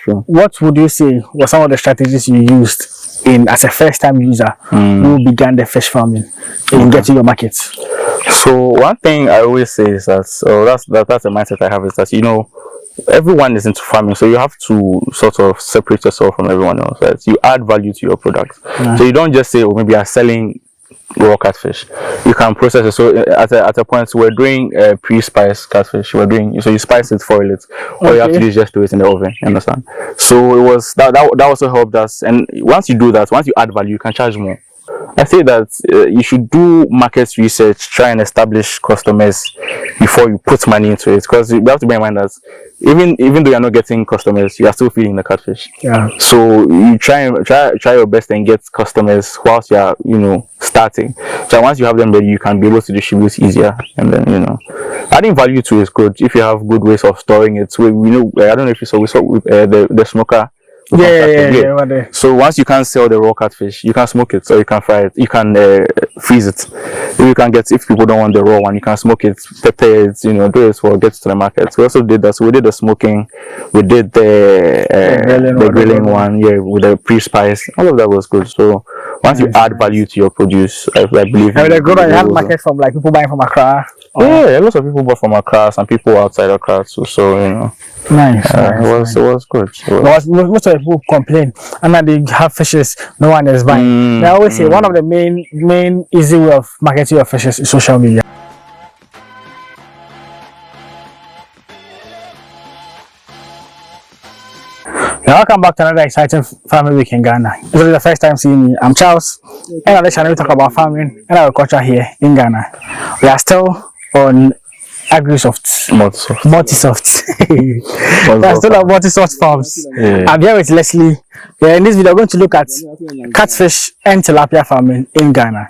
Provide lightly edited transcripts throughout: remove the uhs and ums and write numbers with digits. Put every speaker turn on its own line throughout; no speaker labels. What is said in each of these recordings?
true.
What would you say were some of the strategies you used as a first-time user who began the fish farming in getting your market?
So one thing I always say is that, that's the mindset I have, is that, everyone is into farming, so you have to sort of separate yourself from everyone else, right? You add value to your product. So you don't just say, oh, maybe you're selling raw catfish. You can process it. So at a point, we're doing pre-spiced catfish. So you spice it, foil it. All you have to do is just do it in the oven. You understand? So it was that also helped us. And once you do that, once you add value, you can charge more. I say that you should do market research, try and establish customers before you put money into it, because you have to bear in mind that even though you're not getting customers, you are still feeding the catfish. Yeah. So you try your best and get customers whilst you are starting. So once you have them ready, you can be able to distribute easier, and then adding value to it is good if you have good ways of storing it. So I don't know if you saw with the smoker.
Yeah.
So once you can sell the raw catfish, you can smoke it, or you can fry it, you can freeze it. If people don't want the raw one, you can smoke it, prepare it, do it for get to the market. We also did that. So we did the smoking, we did the grilling one, with the pre-spice. All of that was good. So once you add value to your produce, I believe.
And the good one, you have market from like people buying from Accra.
Yeah, lots of people bought from Accra, some people outside Accra too. So
nice.
It was good.
Most of the people complain, and then they have fishes no one is buying. They always say one of the main easy way of marketing your fishes is social media. Welcome back to another exciting farming week in Ghana. If this is the first time seeing me, I'm Charles, and on this channel we talk about farming and agriculture here in Ghana. We are still on MultiSoft. That's still on MultiSoft Farms. Yeah. I'm here with Lesley. In this video, we're going to look at catfish and tilapia farming in Ghana.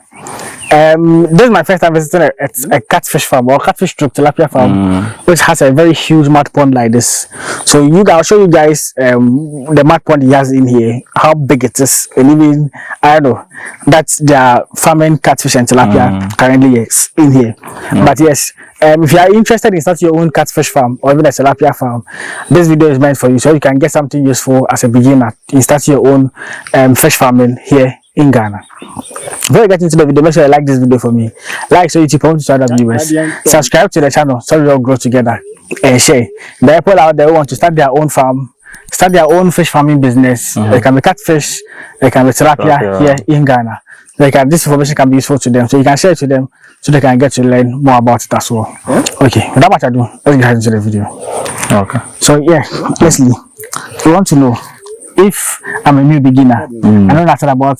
This is my first time visiting a catfish farm, or catfish tilapia farm, which has a very huge mud pond like this. So I'll show you guys the mud pond he has in here, how big it is, and even I don't know that's their farming catfish and tilapia currently is in here. But yes, if you are interested in starting your own catfish farm or even a tilapia farm, this video is meant for you, so you can get something useful as a beginner in starting your own fish farming here in Ghana. Before we get into the video, make sure you like this video for me, like so you promote to other viewers, subscribe to the channel so we all grow together, and share. The people out there who want to start their own farm, start their own fish farming business, they can be catfish, they can be tilapia here in Ghana. This information can be useful to them, so you can share it to them so they can get to learn more about it as well. Okay, without much ado, let's get into the video. Okay. So Lesley, we want to know, if I'm a new beginner, I know nothing about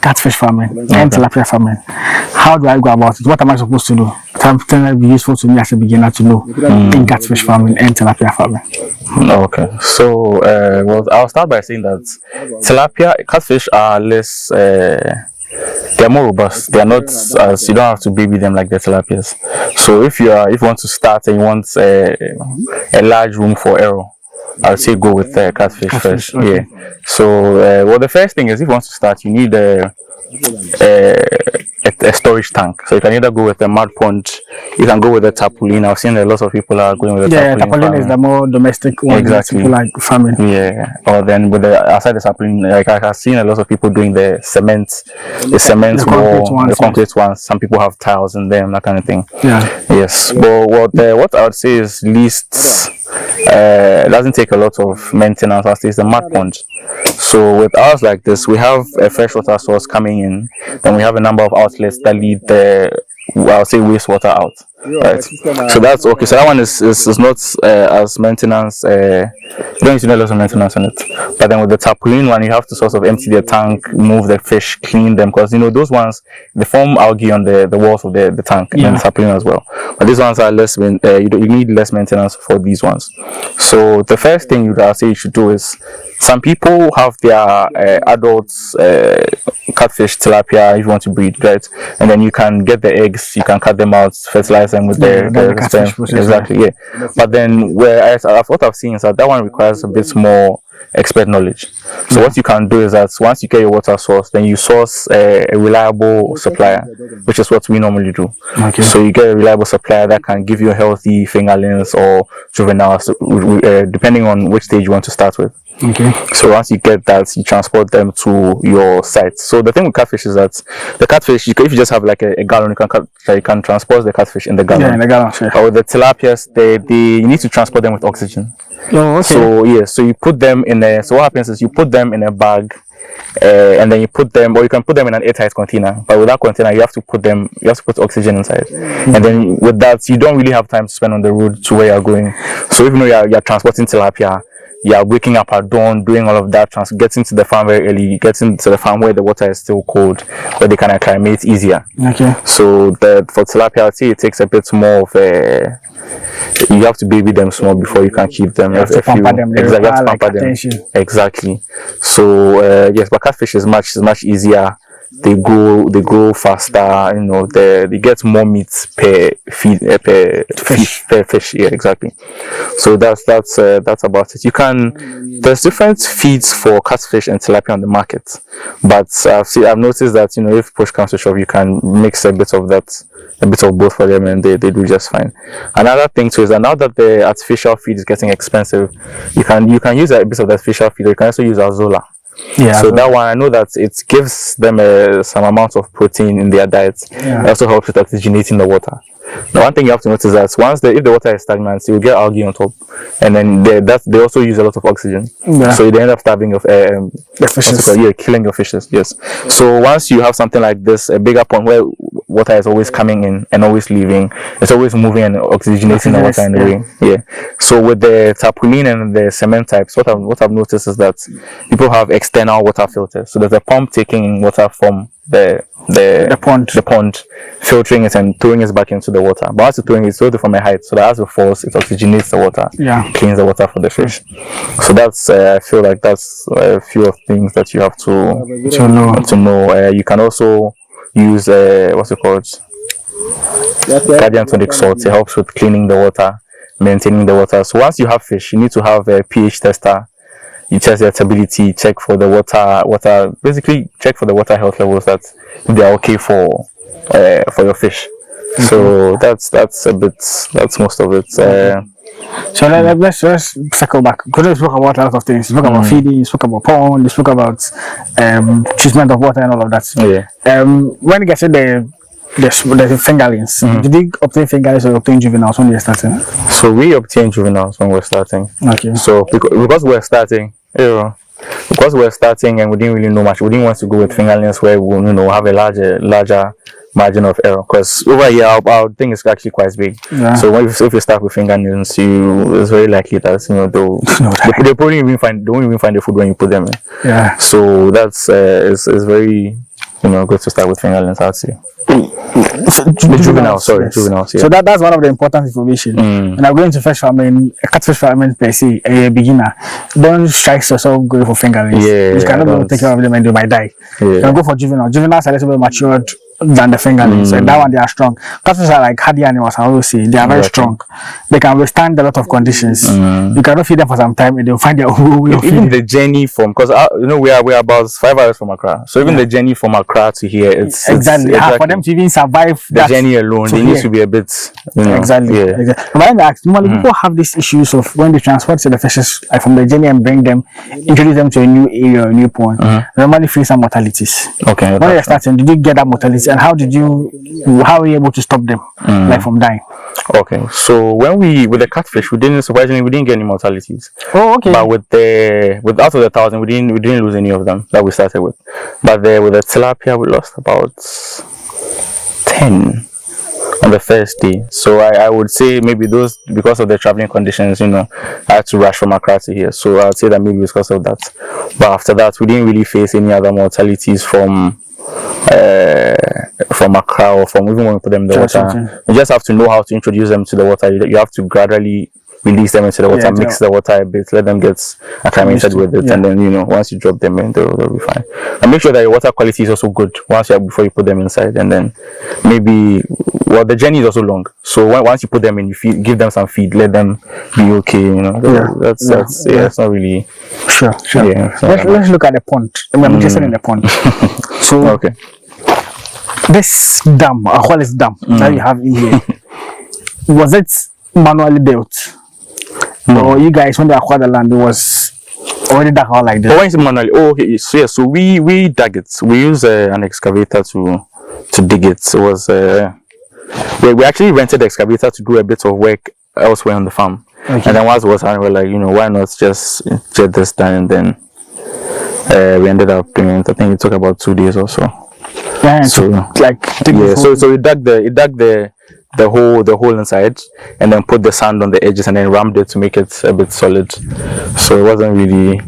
catfish farming and tilapia farming, how do I go about it? What am I supposed to do? Something that would be useful to me as a beginner to know in catfish farming and tilapia farming.
Okay, so I'll start by saying that catfish are less. They're more robust. They're not as, you don't have to baby them like the tilapias. So if you want to start and you want a large room for error, I would say go with catfish first. Okay. Yeah. So the first thing is, if you want to start, you need a storage tank. So you can either go with a mud pond, you can go with a tarpaulin. I've seen a lot of people are going with a tarpaulin.
Yeah, tarpaulin is the more domestic one.
Exactly.
People like farming.
Yeah. Or then with outside the tarpaulin, like I've seen a lot of people doing the cement wall, the concrete ones. Some people have tiles in them, that kind of thing. Yeah. Yes. But what I would say is least. It doesn't take a lot of maintenance as is the mud pond. So with ours like this, we have a freshwater source coming in, then we have a number of outlets that lead I'll say wastewater out. Right. So that's okay. So that one is not as maintenance. You don't need to do a lot of maintenance on it. But then with the tarpaulin one, you have to sort of empty the tank, move the fish, clean them, because those ones, they form algae on the walls of the tank and the tarpaulin as well. But these ones are less. You need less maintenance for these ones. So the first thing I'll say you should do is, some people have their adults catfish, tilapia, if you want to breed, right? And then you can get the eggs, you can cut them out, fertilize them with the sperm. Exactly, yeah. But then what I've seen is that one requires a bit more expert knowledge. So what you can do is that once you get your water source, then you source a reliable supplier, which is what we normally do.
Okay.
So you get a reliable supplier that can give you healthy fingerlings or juveniles, depending on which stage you want to start with.
Okay.
So once you get that, you transport them to your site. So the thing with catfish is that the catfish, if you just have like a gallon, you can transport the catfish in the gallon.
Yeah, in the gallon. Sure.
But with the tilapias, you need to transport them with oxygen.
Oh, okay.
So yeah, so you put them in a. So what happens is you put them in a bag, and then you put them, or you can put them in an airtight container. But with that container, you have to put oxygen inside, and then with that, you don't really have time to spend on the road to where you're going. So even though you're transporting tilapia, you're waking up at dawn, doing all of that, getting to the farm very early, getting to the farm where the water is still cold, where they can acclimate easier.
Okay.
So for tilapia, I'd say it takes a bit more of a. You have to baby them small before you can keep them.
You have to pamper them.
Exactly, you have to pamper them. Exactly. So yes, but catfish is much easier. They grow faster. You know, they get more meat per fish. Yeah, exactly. So that's about it. There's different feeds for catfish and tilapia on the market, but I've noticed that if push comes to shove, you can mix a bit of both for them, and they do just fine. Another thing too is that now that the artificial feed is getting expensive, you can use a bit of the artificial feed. You can also use Azola.
Yeah.
So that one, I know that it gives them some amount of protein in their diet. Yeah. It also helps with oxygenating the water. The one thing you have to notice is that if the water is stagnant, you will get algae on top, and then they also use a lot of oxygen. Yeah. So they end up starving of killing your fishes. Yes. So once you have something like this, a bigger pond where water is always coming in and always leaving, it's always moving and oxygenating the water in the way. Yeah. So with the tarpaulin and the cement types, what I've noticed is that people have external water filters. So there's a pump taking water from the pond, filtering it and throwing it back into the water. But as throwing it from a height, so that as it falls, it oxygenates the water, cleans the water for the fish. So that's I feel like that's a few of things that you have to know. You can also use what's it called? Guardian tonic salt. It helps with cleaning the water, maintaining the water. So once you have fish, you need to have a pH tester. You test their stability, check for the basically check for the water health levels, that they are okay for your fish. So that's most of it.
So let's circle back. Because we spoke about a lot of things. We spoke about feeding, we spoke about pond, we spoke about treatment of water and all of that.
Yeah.
When you get to the fingerlings, did you obtain fingerlings or obtain juveniles when you're starting?
So we obtain juveniles when we're starting.
Okay.
So because we're starting, and we didn't really know much, we didn't want to go with fingerlings where we have a larger margin of error, because over here our thing is actually quite big. Yeah. So if you start with fingerlings, it's very likely that they probably don't even find the food when you put them in.
Yeah.
So that's is very good to start with fingerlings, I'd say. Juveniles. Yeah.
So that's one of the important information. When I'm going to catfish farming per se, a beginner, don't strike yourself going for fingerlings. Yeah, you cannot take care of them and they might die. Yeah. You can go for juveniles. Juveniles are a little bit matured than the fingerlings, and that one they are strong. Catfish are like hardy animals. I always say they are very strong. They can withstand a lot of conditions. You cannot feed them for some time, and they'll find their own way of feeding.
Even the journey from, because we are about 5 hours from Accra, so even the journey from Accra to here, it's
exactly for them to even survive
the journey alone. They need to be a bit
exactly. But let me ask, normally people have these issues of when they transport the fishes from the journey and bring them, introduce them to a new area or a new pond. Normally face some mortalities.
Okay.
When you're starting, did you get that mortality? And how were you able to stop them from dying?
Okay, so with the catfish, we didn't get any mortalities.
Oh, okay.
But with out of the 1,000, we didn't lose any of them that we started with. But with the tilapia, we lost about 10 on the first day. So I would say maybe those, because of the traveling conditions, I had to rush from Accra to here. So I would say that maybe it's because of that. But after that, we didn't really face any other mortalities from Accra, or from even when we put them in the water. You just have to know how to introduce them to the water. You have to gradually release them into the water, mix the water a bit, let them get acclimated with it, and then once you drop them in, they'll be fine. And make sure that your water quality is also good before you put them inside, and then maybe the journey is also long. So once you put them in, you give them some feed, let them be okay. That's it's not really
sure. Yeah, let's look at the pond. I'm interested in the pond. So
okay.
This dam, what is dam that you have in here? Was it manually built? Or you guys, when they acquired the land, it was already dug out like this?
Oh, it's manually. Oh, okay. So we dug it. We used an excavator to dig it. It was we actually rented the excavator to do a bit of work elsewhere on the farm. Okay. And then once it was done, we were like, why not just get this done? And then we ended up doing it. I think it took about 2 days or so.
Yeah,
so we dug the hole inside, and then put the sand on the edges, and then rammed it to make it a bit solid. So it wasn't really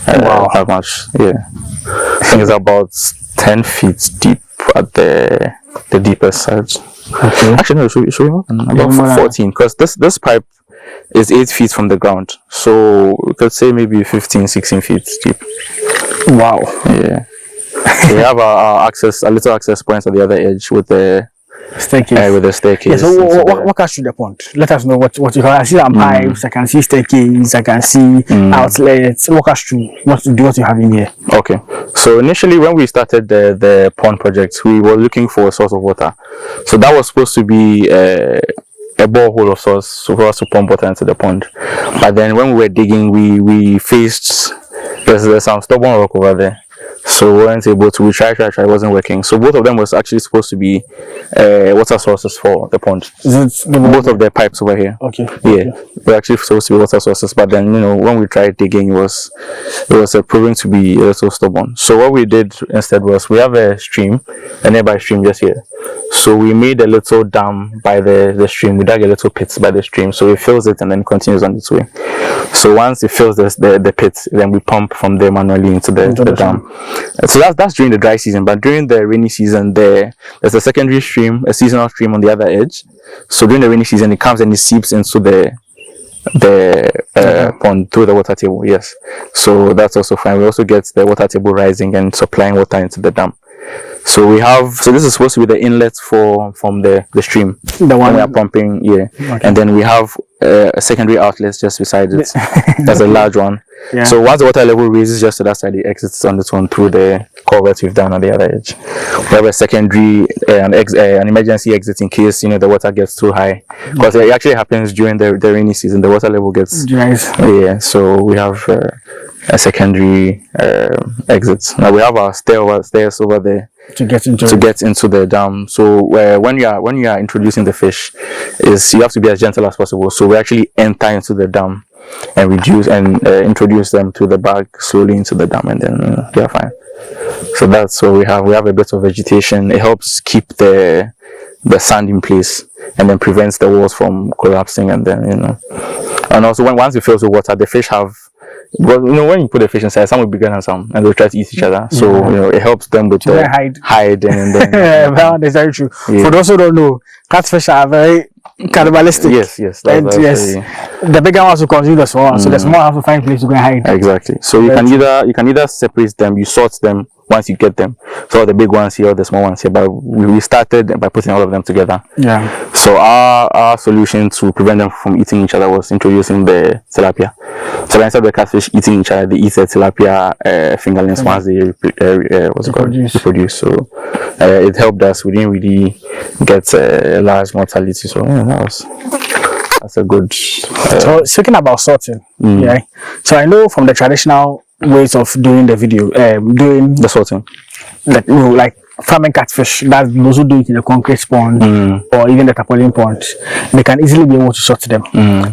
that much. Yeah, I think it's about 10 feet deep at the deepest side. Okay. Actually, no, should we about 14, because this pipe is 8 feet from the ground, so we could say maybe 15-16 feet deep.
Wow.
Yeah. We have a little access points at the other edge with the staircase.
Yeah, so what goes through the pond? Let us know what you can. I see some pipes, I can see staircase, I can see outlets. Walk us through what you have in here.
Okay. So initially when we started the pond project, we were looking for a source of water. So that was supposed to be a borehole of sorts for us to pump water into the pond. But then when we were digging, we faced there's some stubborn rock over there. So we weren't able to. We tried, it wasn't working. So both of them was actually supposed to be water sources for the pond. Both of the pipes over here.
Okay.
Yeah, they're actually supposed to be water sources. But then when we tried digging, it was proving to be a little stubborn. So what we did instead was we have a nearby stream just here. So we made a little dam by the stream. We dug a little pit by the stream, so it fills it and then continues on its way. So once it fills the pit, then we pump from there manually into the dam. So that's during the dry season. But during the rainy season, there's a secondary stream, a seasonal stream on the other edge. So during the rainy season, it comes and it seeps into the pond through the water table. Yes, so that's also fine. We also get the water table rising and supplying water into the dam. So this is supposed to be the inlet from the stream, the one we are pumping, okay. And then we have a secondary outlet just beside it. That's a large one. Yeah. So once the water level raises just to that side, it exits on this one through the culvert we've done on the other edge. We have a secondary an emergency exit in case the water gets too high, because it actually happens during the rainy season. The water level gets yeah. So we have a secondary exit. Now we have our stairs over there to get into the dam. So when you are introducing the fish, you have to be as gentle as possible. So we actually enter into the dam and introduce them to the bag slowly into the dam, and then they are fine. So that's what we have. We have a bit of vegetation. It helps keep the sand in place, and then prevents the walls from collapsing. And then and also once it fills with water, the fish have. Well, when you put the fish inside, some will be bigger than some, and they'll try to eat each other. So it helps them with hide and then.
That is very true. Yeah. For those who don't know, catfish are very cannibalistic.
Yes.
The bigger ones will consume the small ones, so the small have to find a place to go and hide.
Exactly. So you can either separate them, you sort them once you get them. So the big ones here, the small ones here. But we started by putting all of them together. Yeah. So our solution to prevent them from eating each other was introducing the tilapia. So instead of the catfish eating each other, they eat the tilapia fingerlings once they reproduce. So it helped us. We didn't really get a large mortality. So that's a good.
So speaking about sorting, yeah. So I know from the traditional ways of doing the video, doing
the sorting,
like farming catfish, that those who do it in the concrete pond or even the tarpaulin pond, they can easily be able to sort them.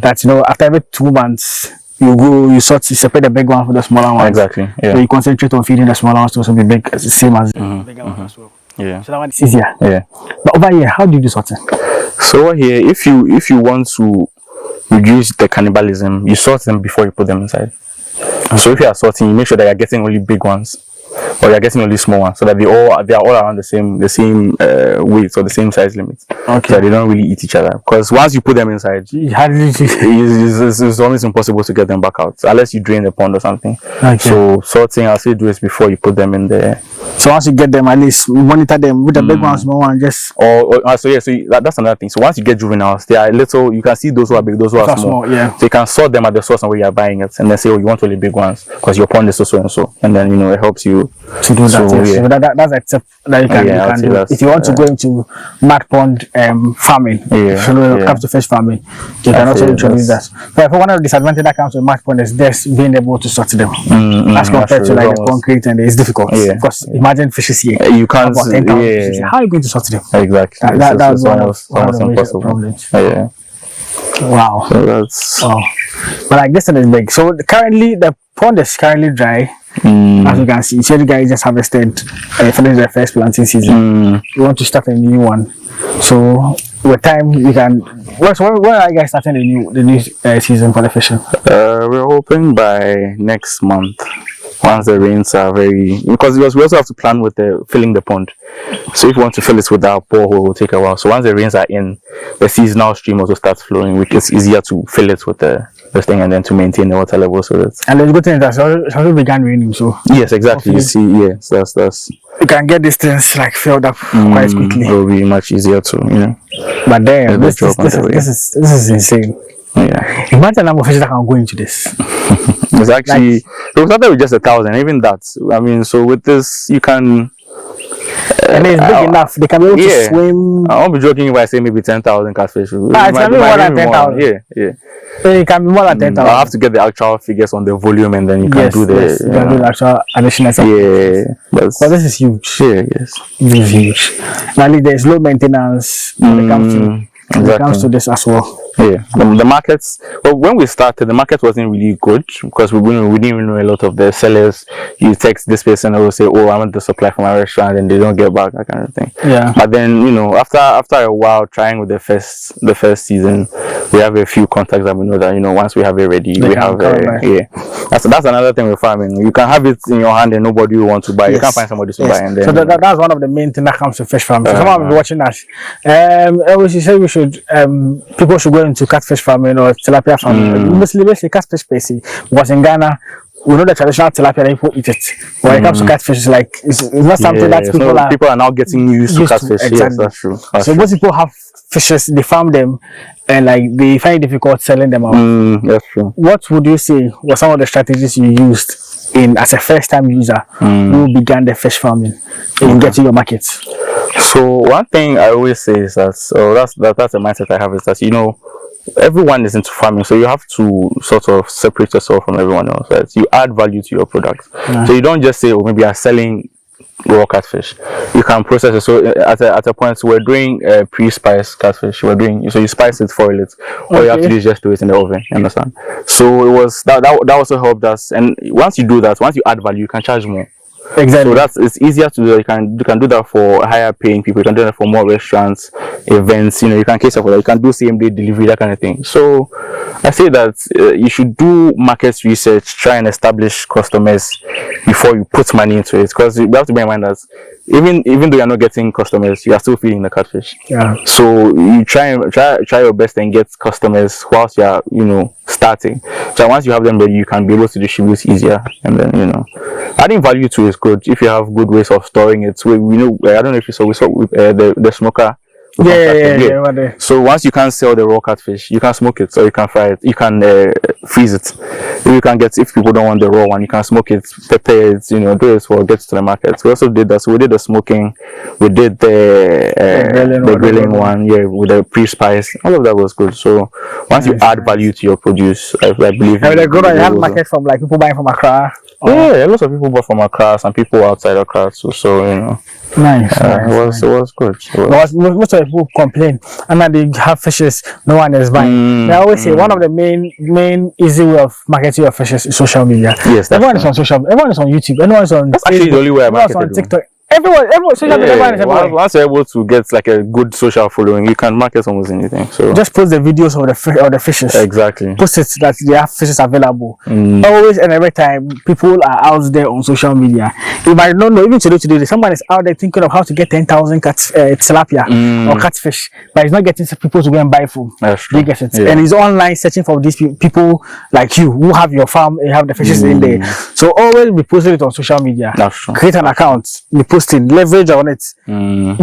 That after every 2 months you separate the big one from the smaller one.
Exactly. Yeah.
So you concentrate on feeding the smaller ones to also be big, same as the bigger one as well.
Yeah.
So that one is easier.
Yeah.
But over here, how do you do sorting?
So over here, if you want to reduce the cannibalism, you sort them before you put them inside. So if you are sorting, you make sure that you're getting only big ones. or they're getting only small ones, so that they are all around the same weight or the same size limit. Okay. So they don't really eat each other, because once you put them inside, it's almost impossible to get them back out unless you drain the pond or something. Okay. So sorting, I'll say do it before you put them in there.
So once you get them, at least monitor them with the big ones, small one, just.
That's another thing. So once you get juveniles, they are little. You can see those who are big, those who are small. Yeah. So you can sort them at the source and where you are buying it, and then say, oh, you want really big ones because your pond is so and so, and then it helps you
to do that. So that's a tip that you can do. If you want to go into mud pond farming, comes to fish farming, you can also introduce that. But one of the disadvantages that comes with mud pond is just being able to sort them. As compared to like the concrete, and it's difficult. Because imagine fishes here.
You can't.
About 10,000 fishes. How are you going to sort them?
Exactly.
That's one of the major problems.
Yeah.
Wow.
So that's.
Wow. But like this one is big. So currently the pond is currently dry. As you can see, so the guys just harvested finished their first planting season. You want to start a new one. So with time you can. When are you guys starting the new season for the fishing?
We're hoping by next month. Once the rains are because we also have to plan with filling the pond. So if you want to fill it with our borehole, it will take a while. So once the rains are in, the seasonal stream also starts flowing, which is easier to fill it with the thing and then to maintain the water levels with it.
And the good thing is that it already began raining, so.
Yes, exactly. You see, yes, that's.
You can get these things like filled up quite quickly.
It will be much easier to,
But then this is insane.
Yeah.
Imagine the number of fishes that can go into this.
It's actually we started with just 1,000. Even that, I mean, so with this you can.
And it's big enough. They can be able to swim.
I won't be joking if I say maybe 10,000 catfish.
It can be more than 10,000.
Yeah.
It can be more than 10,000.
I have to get the actual figures on the volume, and then you can do the.
Yes, you can do the actual additional.
Yeah,
but this is huge.
Yeah, yes.
This is huge. Now there's low maintenance when it comes to this as well.
Yeah, the markets. Well, when we started, the market wasn't really good because we didn't even know a lot of the sellers. You text this person, and they will say, "Oh, I want the supply from my restaurant," and they don't get back, that kind of thing.
Yeah.
But then after a while trying with the first season, we have a few contacts that we know that once we have it ready, we have That's another thing with farming. You can have it in your hand and nobody will want to buy. You can't find somebody to buy, and then.
So that's one of the main things that comes to fish farming. So someone will be watching us. We say we should people should go into catfish farming or tilapia farming. Basically catfish spacey. Because in Ghana, we know the traditional tilapia, people eat it. When it comes to catfish, it's not something that
people are now getting used to catfish.
Exactly.
Yes, that's true.
So most people have fishes, they farm them, and they find it difficult selling them out.
That's true.
What would you say were some of the strategies you used as a first-time user who began the fish farming in getting your markets?
So one thing I always say is that that's a mindset I have, is that everyone is into farming, so you have to sort of separate yourself from everyone else, right? You add value to your product. So you don't just say, oh, maybe you're selling raw catfish. You can process it. So at a point, we're doing pre-spiced catfish. So you spice it, foil it. All you have to do is just do it in the oven. You understand? So it was that also helped us. And once you do that, once you add value, you can charge more.
Exactly.
So it's easier to do. You can do that for higher paying people. You can do that for more restaurants, events. You can cater for that. You can do same day delivery, that kind of thing. So I say that you should do market research, try and establish customers before you put money into it. Because you have to bear in mind that even though you're not getting customers, you are still feeding the catfish.
Yeah.
So you try your best and get customers whilst you are starting. So once you have them ready, you can be able to distribute easier, and then adding value to it is good if you have good ways of storing it. So I don't know if you saw with the smoker.
Yeah.
So once you can sell the raw catfish, you can smoke it, or you can fry it, you can freeze it. If people don't want the raw one, you can smoke it, prepare it, do it for get to the market. We also did that. So we did the smoking, we did the grilling one, with the pre-spice. All of that was good. So once you add value to your produce, I believe.
And the good, you have market from people buying from Accra.
Yeah, lots of people bought from Accra, some people outside Accra too. So
nice.
It was good.
Most of the people complain, and then they have fishes no one is buying. They always say one of the main easy way of marketing your fishes is social media.
Yes,
everyone is on YouTube. Everyone is on.
That's actually the only way I market
on TikTok. Everyone, social media is everywhere.
Once you're able to get like a good social following, you can market almost anything. So
just post the videos of the fishes.
Exactly.
Post it that they have fishes available. Always and every time people are out there on social media. You might not know, even today, someone is out there thinking of how to get 10,000 tilapia or catfish, but he's not getting people to go and buy from.
That's true.
You get it? Yeah. And he's online searching for these people like you who have your farm, you have the fishes in there. So always be posting it on social media.
That's true.
Create an account, be posting, leverage on it.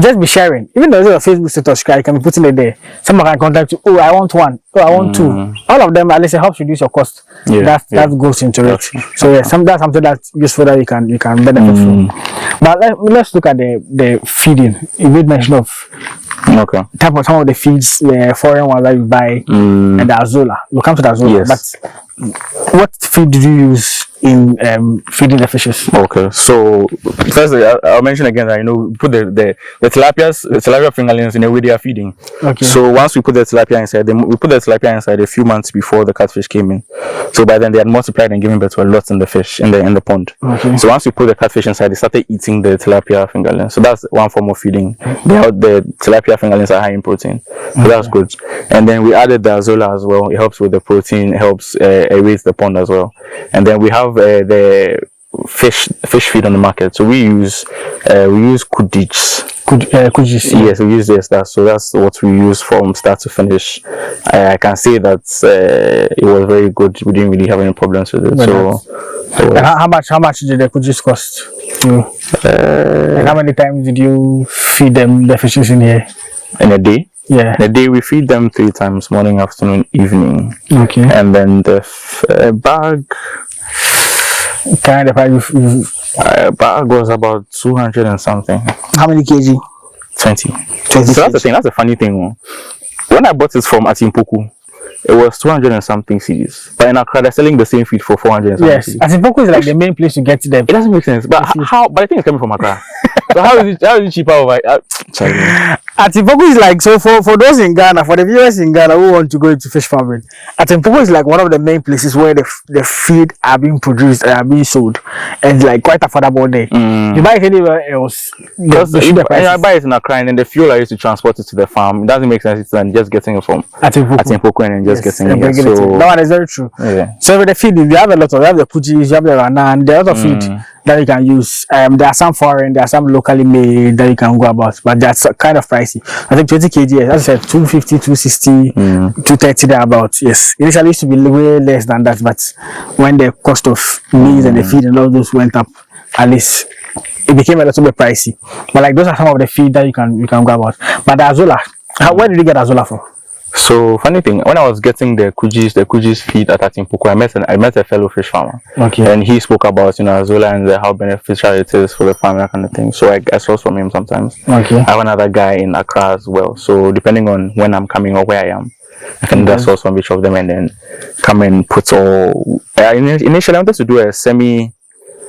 Just be sharing. Even though it's a Facebook status, you can be putting it there. Someone can contact you. Oh, I want one. Oh, I want two. All of them, at least it helps reduce your cost. That goes into it. So that's something that's useful that you can benefit from. But let's look at the feeding. You made mention of type of some of the feeds, the foreign ones that you buy, and the Azola. We'll come to the Azola.
Yes.
But what feed did you use in feeding the fishes?
Okay, so first I'll mention again that we put the tilapia fingerlings in a way they are feeding. Okay. So once we put the tilapia inside, we put the tilapia inside a few months before the catfish came in. So by then they had multiplied and given birth to a lot in the fish in the pond. Okay. So once we put the catfish inside, they started eating the tilapia fingerlings. So that's one form of feeding. The tilapia fingerlings are high in protein, so that's good. And then we added the Azola as well. It helps with the protein. It helps aerate the pond as well. And then we have the fish feed on the market. So we use kudis.
Kudis.
Yes, we use this. That's what we use from start to finish. I can say that it was very good. We didn't really have any problems with it.
And how much did the kudis cost you? And how many times did you feed them the fishes in here?
In a day?
Yeah.
In a day we feed them 3 times: morning, afternoon, evening.
Okay.
And then the bag.
Kind of
bag was about 200 and something.
How many kg?
20. So that's the thing. That's a funny thing. When I bought it from Atimpoku, it was 200 and something cedis. But in Accra, they're selling the same feed for 400 and something.
Yes, Atimpoku is like the main place to get them.
It doesn't make sense. But how? But I think it's coming from Accra. So how is it cheaper over?
Atimpoku is like, so for those in Ghana, for the viewers in Ghana who want to go into fish farming, Atimpoku is like one of the main places where the feed are being produced and are being sold, and like quite affordable there. You buy it anywhere else,
I buy it in Accra, and then the fuel I used to transport it to the farm. It doesn't make sense than just getting it from Atimpoku and then just getting it. So
that one is very true. Yeah. So with the feed, you have a lot of, you have the kujis, you have the rana, and there are other feed that you can use. There are some foreign, there are some locally made that you can go about, but that's kind of pricey. I think 20 kg, as I said, 250, 260, 230 thereabouts. Yes, initially used to be way less than that, but when the cost of meat and the feed and all those went up, at least it became a little bit pricey. But like those are some of the feed that you can go about. But the Azola, where did you get Azola from?
So funny thing, when I was getting the kujis feed at Atimpoku, I met a fellow fish farmer. Okay. And he spoke about Azola and how beneficial it is for the farm, that kind of thing. So I source from him sometimes. Okay. I have another guy in Accra as well. So depending on when I'm coming or where I am, I can just source from each of them and then come and put all. Initially, I wanted to do a semi.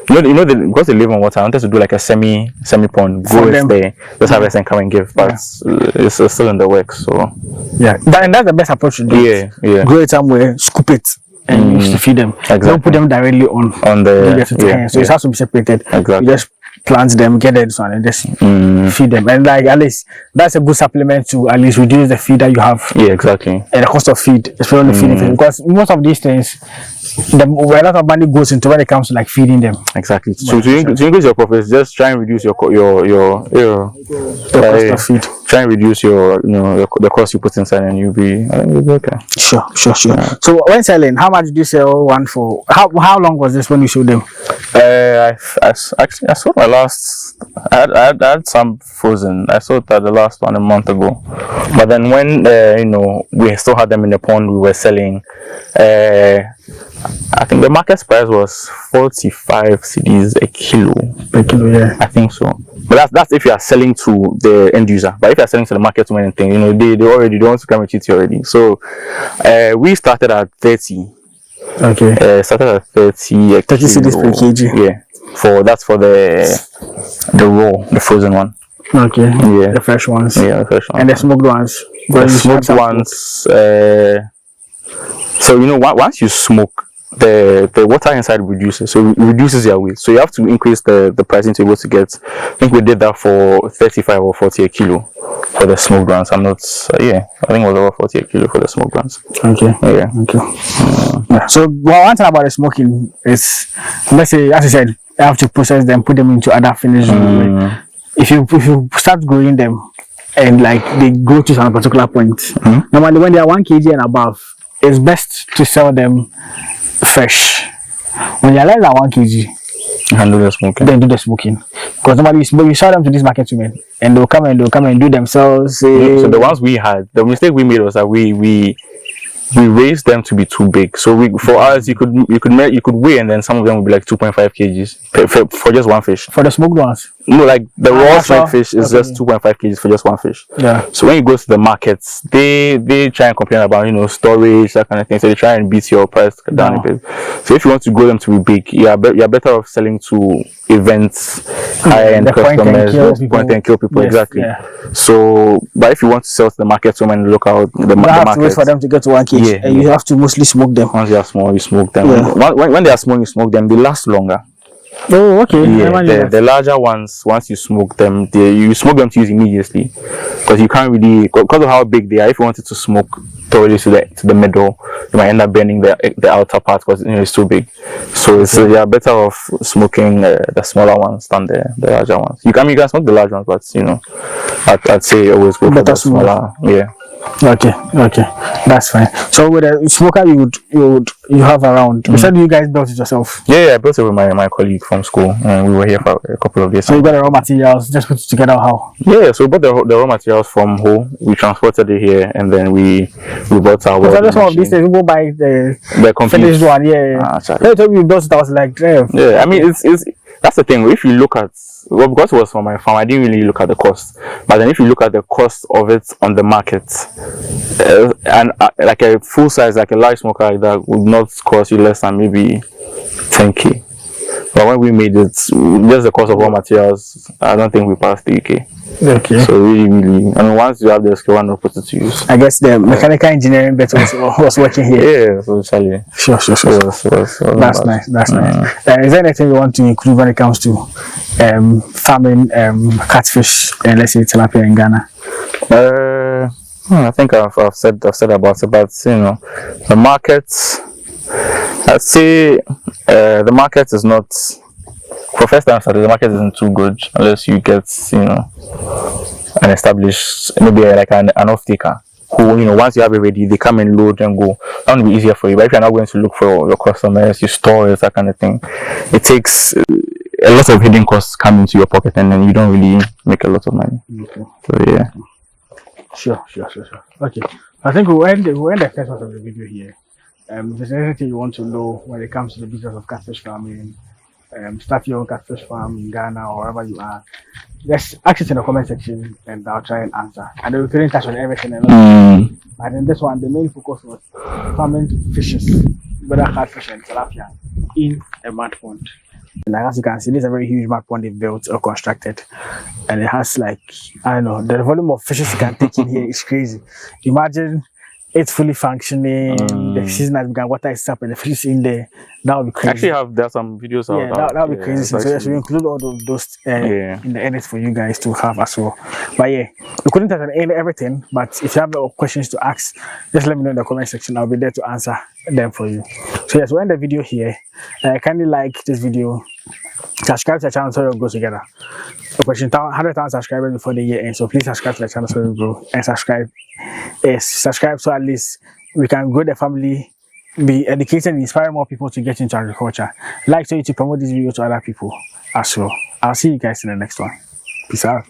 Because they live on water, I wanted to do like a semi pond, go in there, just harvest and come and give, but it's still in the works. So
and that's the best approach to do.
Yeah.
Grow it somewhere, scoop it, and use to feed them. Exactly. Don't put them directly on the so it has to be separated. Exactly. You just plant them, get this one, and just feed them. And like at least that's a good supplement to at least reduce the feed that you have.
Yeah, exactly.
And the cost of feed, especially the feeding fish, because most of these things, a lot of money goes into when it comes to like feeding them.
Exactly. So to increase your profits, just try and reduce your cost of feed. Try and reduce the cost you put inside, and you'll be okay.
Sure. Yeah. So when selling, how much did you sell one for? How long was this when you sold them?
I sold my last. I had some frozen. I sold the last one a month ago. But then when we still had them in the pond, we were selling. I think the market price was 45 cedis a kilo.
Per kilo, yeah.
I think so. But that's if you are selling to the end user. But if you are selling to the market to anything, they already don't want to come and cheat you already. So we started at 30. Okay. Started at 30
cedis per kg.
Yeah. That's for the raw, the frozen one.
Okay.
Yeah.
The fresh ones.
Yeah, the fresh ones.
And the smoked ones.
The smoked ones. So once you smoke the water inside reduces, so it reduces their weight. So you have to increase the pricing to be able to get. I think we did that for 35 or 40 a kilo for the smoked ones. I'm not. Yeah, I think it was over 40 a kilo for the smoked ones.
Okay.
Yeah.
Okay. Yeah. So one thing about the smoking is, let's say, as I said, you have to process them, put them into other finished. If you start growing them and like they grow to some particular point, normally when they are 1 kg and above, it's best to sell them fresh. When they are less than 1 kg,
and do the smoking.
Then do the smoking. Because normally we sell them to these market women and they'll come and do themselves.
So the ones we had, the mistake we made was that we raised them to be too big. So for us, you could weigh, and then some of them would be like 2.5 kgs for just one fish.
For the smoked ones?
No, like the raw smoked fish is just 2.5 kgs for just one fish.
Yeah.
So when you go to the markets, they try and complain about storage, that kind of thing. So they try and beat your price down a bit. So if you want to grow them to be big, you're better off selling to events, high-end customers, point and kill people. Yes, exactly. Yeah. So, but if you want to sell to the markets, women look out the market.
You have to wait for them to get to 1 kg. And you have to mostly smoke them.
Once they are small, you smoke them. Yeah. When they are small, you smoke them. They last longer.
Oh, okay.
Yeah, the larger ones, once you smoke them, you smoke them to use immediately, because you can't really, because of how big they are. If you wanted to smoke thoroughly to the middle, you might end up burning the outer part because it's too big. So it's better off smoking the smaller ones than the larger ones. You can smoke the large ones, but I'd say always go for the smaller. Yeah.
Okay, that's fine. So with a smoker, you have around. You said you guys built it yourself.
Yeah, I built it with my colleague from school, and we were here for a couple of days.
So you got the raw materials, just put it together how?
Yeah, so we bought the raw materials from home. We transported it here, and then we bought our.
So just one of these days, we go buy the finished one. Yeah. Every time we built it, I was like, damn.
Yeah, I mean, it's that's the thing. If you look at, because it was from my farm, I didn't really look at the cost. But then if you look at the cost of it on the market, and like a full size, like a large smoker like that, would not cost you less than maybe 10k. But when we made it, just the cost of raw materials, I don't think we passed the UK.
Okay.
So really, I mean, once you have the skill, and put it to use.
I guess the mechanical engineering bit was working here.
Yeah, so Charlie.
Sure. That's nice. Is there anything you want to include when it comes to farming catfish and let's say tilapia in Ghana?
I think I've said about it, but the markets. I'd say the market is not. For first time started, the market isn't too good unless you get an established, maybe like an off-taker who once you have it ready, they come and load and go. That would be easier for you. But if you're not going to look for your customers, you store it, that kind of thing, it takes a lot of hidden costs come into your pocket, and then you don't really make a lot of money.
Okay.
So yeah.
Sure. Okay. I think we'll end the first part of the video here. If there's anything you want to know when it comes to the business of catfish farming, start your own catfish farm in Ghana or wherever you are, just ask it in the comment section and I'll try and answer. And we'll in touch on everything else. And in this one, the main focus was farming fishes, whether catfish and tilapia, in a mud pond. And as you can see, this is a very huge mud pond they built or constructed, and it has the volume of fishes you can take in here is crazy. Imagine it's fully functioning. The season has begun. Water is up, and the fish in there. That would be crazy.
Actually, there's some videos out.
Yeah, that would be crazy. So yes, we include all of those in the edits for you guys to have as well. But yeah, we couldn't touch on everything. But if you have questions to ask, just let me know in the comment section. I'll be there to answer them for you. So yes, we'll end the video here. Kindly like this video. Subscribe to the channel so we go together. Question 100,000 subscribers before the year ends. So please subscribe to the channel so we grow, and subscribe so at least we can grow the family, be educated and inspire more people to get into agriculture. Like so you to promote this video to other people as well. I'll see you guys in the next one. Peace out.